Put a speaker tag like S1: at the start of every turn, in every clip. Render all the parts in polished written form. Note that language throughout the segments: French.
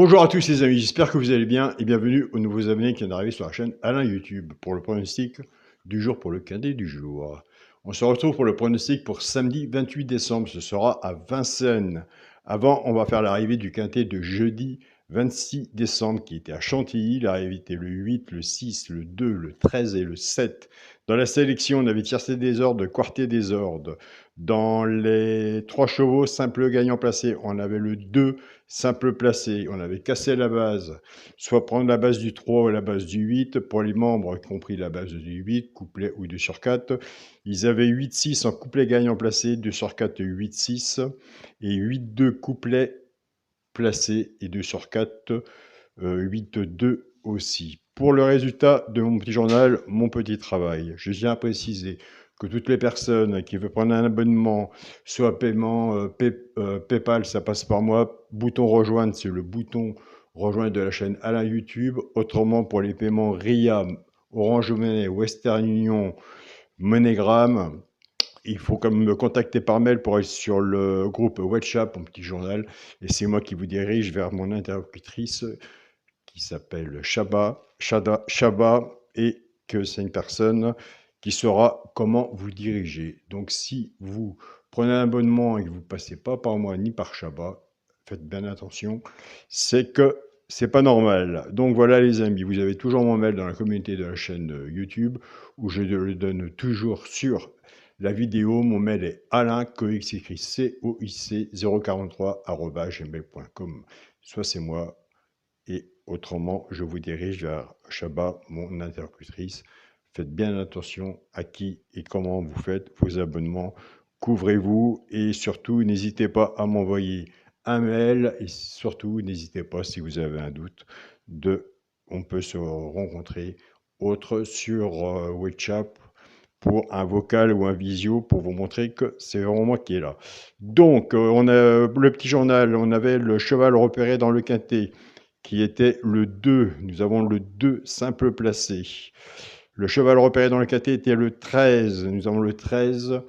S1: Bonjour à tous les amis, j'espère que vous allez bien et bienvenue aux nouveaux abonnés qui viennent d'arriver sur la chaîne Alain YouTube pour le pronostic du jour pour le quintet du jour. On se retrouve pour le pronostic pour samedi 28 décembre, ce sera à Vincennes. Avant, on va faire l'arrivée du quintet de jeudi 26 décembre qui était à Chantilly. L'arrivée était le 8, le 6, le 2, le 13 et le 7. Dans la sélection, on avait tiercé des ordres, quartier des ordres. Dans les 3 chevaux, simple gagnant placé, on avait le 2, simple placé, on avait cassé la base, soit prendre la base du 3 ou la base du 8, pour les membres, y compris la base du 8, couplet ou 2 sur 4. Ils avaient 8-6 en couplet gagnant placé, 2 sur 4, 8-6, et 8-2 couplet placé, et 2 sur 4, 8-2 aussi. Pour le résultat de mon petit journal, mon petit travail, je tiens à préciser que toutes les personnes qui veulent prendre un abonnement, soit paiement PayPal, ça passe par moi. Bouton rejoindre, c'est le bouton rejoindre de la chaîne Alain YouTube. Autrement, pour les paiements RIA, Orange Money, Western Union, MoneyGram, il faut comme me contacter par mail pour être sur le groupe WhatsApp, mon petit journal. Et c'est moi qui vous dirige vers mon interlocutrice qui s'appelle Chaba, et que c'est une personne qui saura comment vous diriger. Donc si vous prenez un abonnement et que vous ne passez pas par moi ni par Chaba, faites bien attention, c'est que c'est pas normal. Donc voilà les amis, vous avez toujours mon mail dans la communauté de la chaîne YouTube où je le donne toujours sur la vidéo. Mon mail est alain.coic, écrit COIC 043@gmail.com. Soit c'est moi, et autrement, je vous dirige vers Chaba, mon interlocutrice. Faites bien attention à qui et comment vous faites vos abonnements. Couvrez-vous et surtout, n'hésitez pas à m'envoyer un mail et surtout, n'hésitez pas si vous avez un doute. On peut se rencontrer autre sur WhatsApp pour un vocal ou un visio pour vous montrer que c'est vraiment moi qui est là. Donc, on a le petit journal, on avait le cheval repéré dans le quintet qui était le 2. Nous avons le 2 simple placé. Le cheval repéré dans le quintet était le 13. Nous avons le 13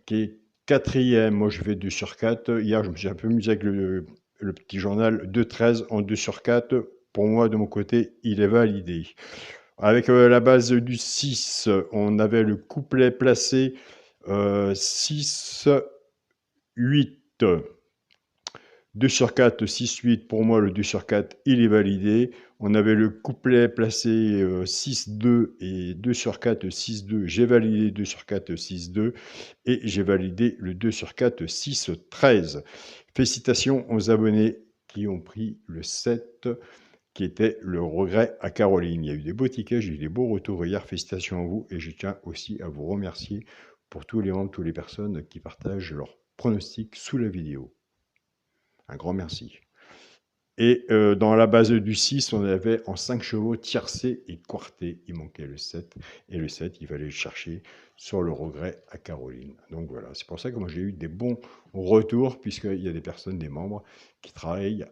S1: qui est quatrième. Moi, je vais 2 sur 4. Hier, je me suis un peu amusé avec le petit journal. 2-13 en 2 sur 4. Pour moi, de mon côté, il est validé. Avec la base du 6, on avait le couplet placé 6, 8. 2 sur 4, 6, 8, pour moi le 2 sur 4, il est validé. On avait le couplet placé 6, 2 et 2 sur 4, 6, 2. J'ai validé 2 sur 4, 6, 2 et j'ai validé le 2 sur 4, 6, 13. Félicitations aux abonnés qui ont pris le 7, qui était le regret à Caroline. Il y a eu des beaux tickets, j'ai eu des beaux retours hier. Félicitations à vous et je tiens aussi à vous remercier pour tous les membres, toutes les personnes qui partagent leurs pronostics sous la vidéo. Un grand merci. Et dans la base du 6, on avait en 5 chevaux tiercé et quarté. Il manquait le 7. Et le 7, il fallait le chercher sur le regret à Caroline. Donc voilà, c'est pour ça que moi j'ai eu des bons retours, puisqu'il y a des personnes, des membres, qui travaillent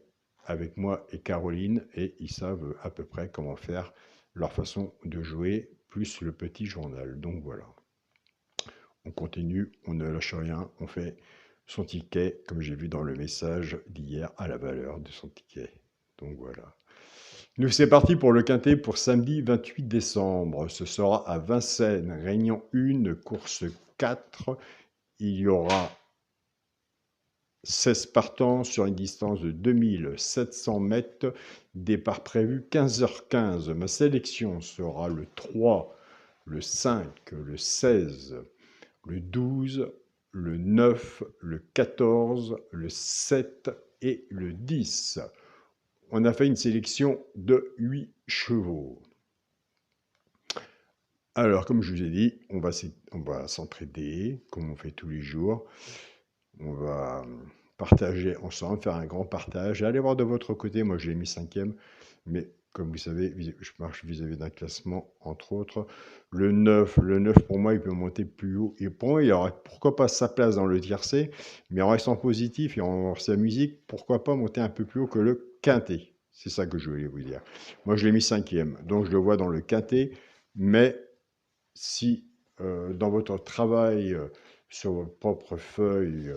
S1: avec moi et Caroline, et ils savent à peu près comment faire leur façon de jouer, plus le petit journal. Donc voilà. On continue, on ne lâche rien, on fait son ticket, comme j'ai vu dans le message d'hier, à la valeur de son ticket. Donc voilà. Nous, c'est parti pour le quintet pour samedi 28 décembre. Ce sera à Vincennes, réunion 1, course 4. Il y aura 16 partants sur une distance de 2700 mètres. Départ prévu 15h15. Ma sélection sera le 3, le 5, le 16, le 12, le 9, le 14, le 7 et le 10. On a fait une sélection de 8 chevaux. Alors, comme je vous ai dit, on va s'entraider, comme on fait tous les jours. On va partager ensemble, faire un grand partage. Allez voir de votre côté, moi je l'ai mis 5e, mais comme vous savez, je marche vis-à-vis d'un classement, entre autres. Le 9 pour moi, il peut monter plus haut. Et pour moi, il aurait pourquoi pas sa place dans le tiercé, mais en restant positif et en sa musique, pourquoi pas monter un peu plus haut que le quintet. C'est ça que je voulais vous dire. Moi, je l'ai mis 5e, donc je le vois dans le quintet, mais si dans votre travail sur votre propre feuille,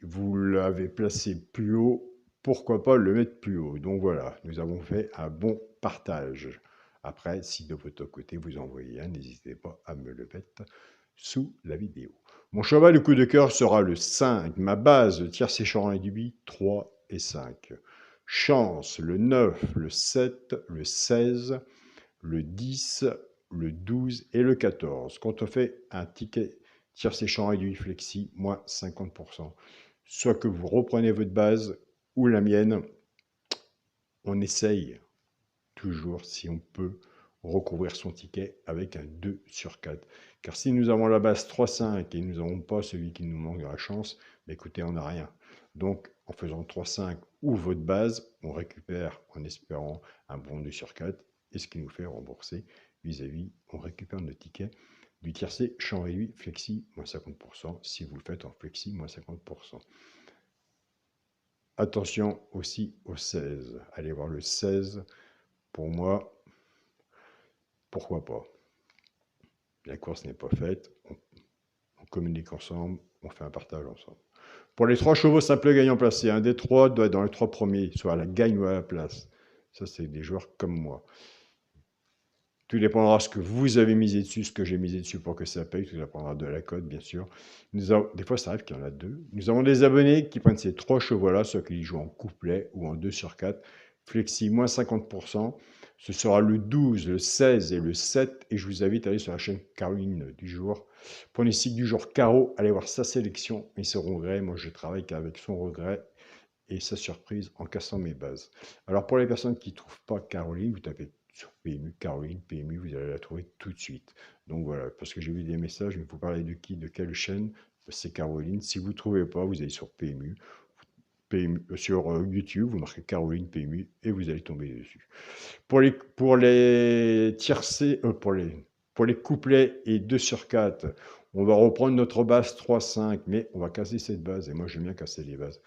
S1: vous l'avez placé plus haut, pourquoi pas le mettre plus haut. Donc voilà, nous avons fait un bon partage. Après, si de votre côté vous en voyez un, n'hésitez pas à me le mettre sous la vidéo. Mon cheval de coup de cœur sera le 5. Ma base, le tiercé séchant réduit, 3 et 5. Chance, le 9, le 7, le 16, le 10, le 12 et le 14. Quand on fait un ticket tiercé séchant réduit flexi, moins 50%. Soit que vous reprenez votre base ou la mienne, on essaye toujours, si on peut, recouvrir son ticket avec un 2 sur 4. Car si nous avons la base 3-5 et nous n'avons pas celui qui nous manque de la chance, bah écoutez, on n'a rien. Donc, en faisant 3-5 ou votre base, on récupère en espérant un bon 2 sur 4, et ce qui nous fait rembourser vis-à-vis, on récupère notre ticket du tiercé champ réduit flexi, moins 50%, si vous le faites en flexi, moins 50%. Attention aussi au 16. Allez voir le 16. Pour moi, pourquoi pas? La course n'est pas faite. On communique ensemble. On fait un partage ensemble. Pour les 3 chevaux simples gagnants placés, un des 3 doit être dans les 3 premiers, soit à la gagne ou à la place. Ça, c'est des joueurs comme moi. Tout dépendra de ce que vous avez misé dessus, ce que j'ai misé dessus pour que ça paye. Tout dépendra de la cote, bien sûr. Des fois, ça arrive qu'il y en a 2. Nous avons des abonnés qui prennent ces 3 chevaux-là, soit qu'ils jouent en couplet ou en 2 sur 4. Flexi, moins 50%. Ce sera le 12, le 16 et le 7. Et je vous invite à aller sur la chaîne Caroline du jour. Pronostic du jour Caro, allez voir sa sélection et ses regrets. Moi, je travaille qu'avec son regret et sa surprise en cassant mes bases. Alors, pour les personnes qui ne trouvent pas Caroline, vous tapez sur PMU, Caroline, PMU, vous allez la trouver tout de suite. Donc voilà, parce que j'ai vu des messages, mais il faut parler de qui, de quelle chaîne, c'est Caroline. Si vous ne trouvez pas, vous allez sur PMU, sur YouTube, vous marquez Caroline PMU et vous allez tomber dessus. Pour les tiercés, pour les couplets et 2 sur 4, on va reprendre notre base 3-5, mais on va casser cette base, et moi j'aime bien casser les bases.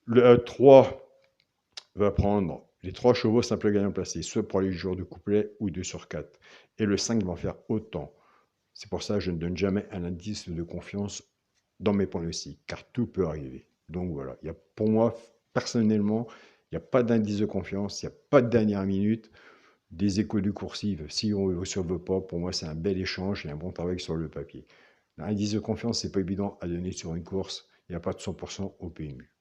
S1: Le 3 va prendre les 3 chevaux simples gagnants placés, soit pour les joueurs de couplet ou 2 sur 4. Et le 5 va en faire autant. C'est pour ça que je ne donne jamais un indice de confiance dans mes pronostics, car tout peut arriver. Donc voilà, pour moi, personnellement, il n'y a pas d'indice de confiance, il n'y a pas de dernière minute, des échos de coursive. Si on ne surveut pas, pour moi, c'est un bel échange et un bon travail sur le papier. L'indice de confiance, c'est pas évident à donner sur une course, il n'y a pas de 100% au PMU.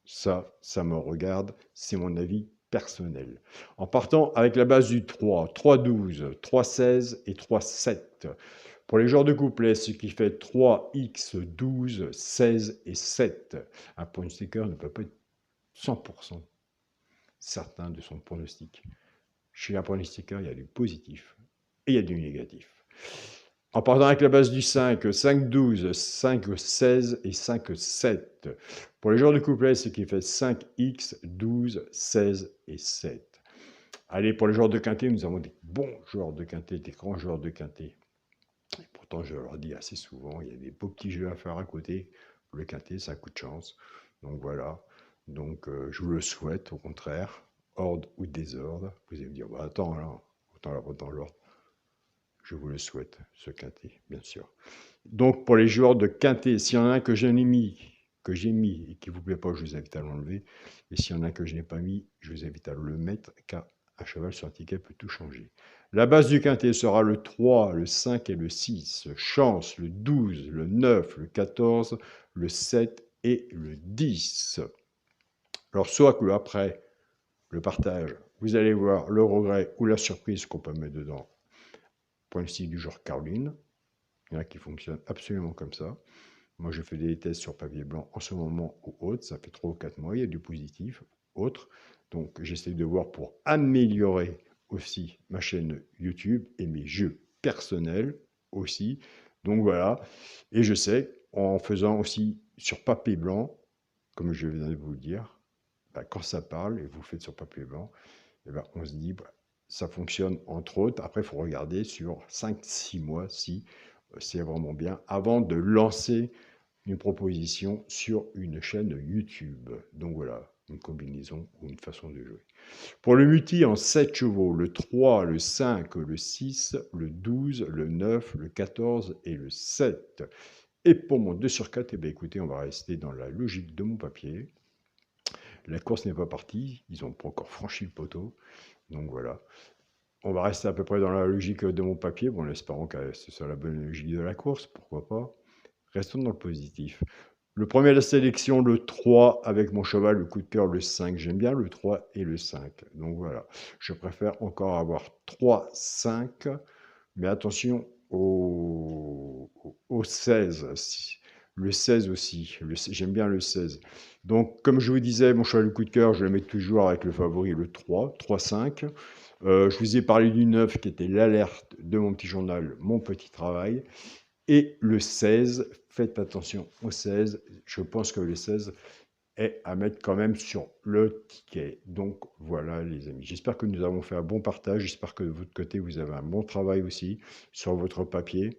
S1: Ça me regarde, c'est mon avis personnel. En partant avec la base du 3, 3-12, 3-16 et 3-7. Pour les joueurs de couplet, ce qui fait 3x, 12, 16 et 7. Un pronostiqueur ne peut pas être 100% certain de son pronostic. Chez un pronostiqueur, il y a du positif et il y a du négatif. En partant avec la base du 5, 5-12, 5-16 et 5-7. Pour les joueurs de couplet, ce qui fait 5x, 12, 16 et 7. Allez, pour les joueurs de quintet, nous avons des bons joueurs de quintet, des grands joueurs de quintet. Et pourtant, je leur dis assez souvent, il y a des beaux petits jeux à faire à côté. Le quintet, ça a un coup de chance. Donc voilà. Donc je vous le souhaite, au contraire, ordre ou désordre. Vous allez me dire, bah, attends, là, autant la dans l'ordre. Je vous le souhaite, ce quintet, bien sûr. Donc, pour les joueurs de quintet, s'il y en a un que j'ai mis et qui ne vous plaît pas, je vous invite à l'enlever. Et s'il y en a un que je n'ai pas mis, je vous invite à le mettre, car un cheval sur un ticket peut tout changer. La base du quintet sera le 3, le 5 et le 6. Chance, le 12, le 9, le 14, le 7 et le 10. Alors, soit que après le partage, vous allez voir le regret ou la surprise qu'on peut mettre dedans. Pronostic du genre Caroline. Il y en a qui fonctionnent absolument comme ça. Moi, je fais des tests sur papier blanc en ce moment ou autre. Ça fait 3 ou 4 mois. Il y a du positif, autre. Donc, j'essaie de voir pour améliorer aussi ma chaîne YouTube et mes jeux personnels aussi. Donc, voilà. Et je sais, en faisant aussi sur papier blanc, comme je viens de vous le dire, quand ça parle et vous faites sur papier blanc, on se dit, ça fonctionne entre autres. Après, il faut regarder sur 5-6 mois si c'est vraiment bien avant de lancer une proposition sur une chaîne YouTube. Donc voilà, une combinaison ou une façon de jouer. Pour le multi en 7 chevaux, le 3, le 5, le 6, le 12, le 9, le 14 et le 7. Et pour mon 2 sur 4, écoutez, on va rester dans la logique de mon papier. La course n'est pas partie, ils n'ont pas encore franchi le poteau. Donc voilà. On va rester à peu près dans la logique de mon papier, bon, en espérant que ce soit la bonne logique de la course, pourquoi pas. Restons dans le positif. Le premier de la sélection, le 3, avec mon cheval, le coup de cœur, le 5. J'aime bien le 3 et le 5. Donc voilà, je préfère encore avoir 3, 5, mais attention au 16. Le 16 aussi, j'aime bien le 16. Donc, comme je vous disais, mon cheval, le coup de cœur, je le mets toujours avec le favori, le 3, 3, 5. Je vous ai parlé du 9 qui était l'alerte de mon petit journal, mon petit travail. Et le 16, faites attention au 16. Je pense que le 16 est à mettre quand même sur le ticket. Donc voilà les amis. J'espère que nous avons fait un bon partage. J'espère que de votre côté, vous avez un bon travail aussi sur votre papier.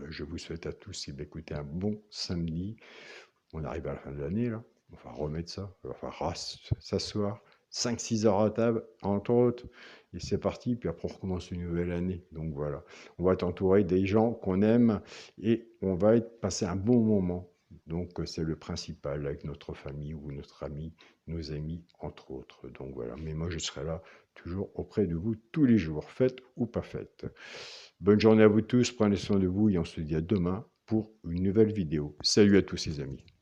S1: Je vous souhaite à tous écoutez, un bon samedi. On arrive à la fin de l'année là. On va remettre ça. On va s'asseoir. 5-6 heures à table, entre autres, et c'est parti, puis après on recommence une nouvelle année, donc voilà. On va être entouré des gens qu'on aime, et on va passer un bon moment, donc c'est le principal, avec notre famille, ou notre ami, nos amis, entre autres, donc voilà. Mais moi je serai là, toujours auprès de vous, tous les jours, faites ou pas faites. Bonne journée à vous tous, prenez soin de vous, et on se dit à demain pour une nouvelle vidéo. Salut à tous les amis.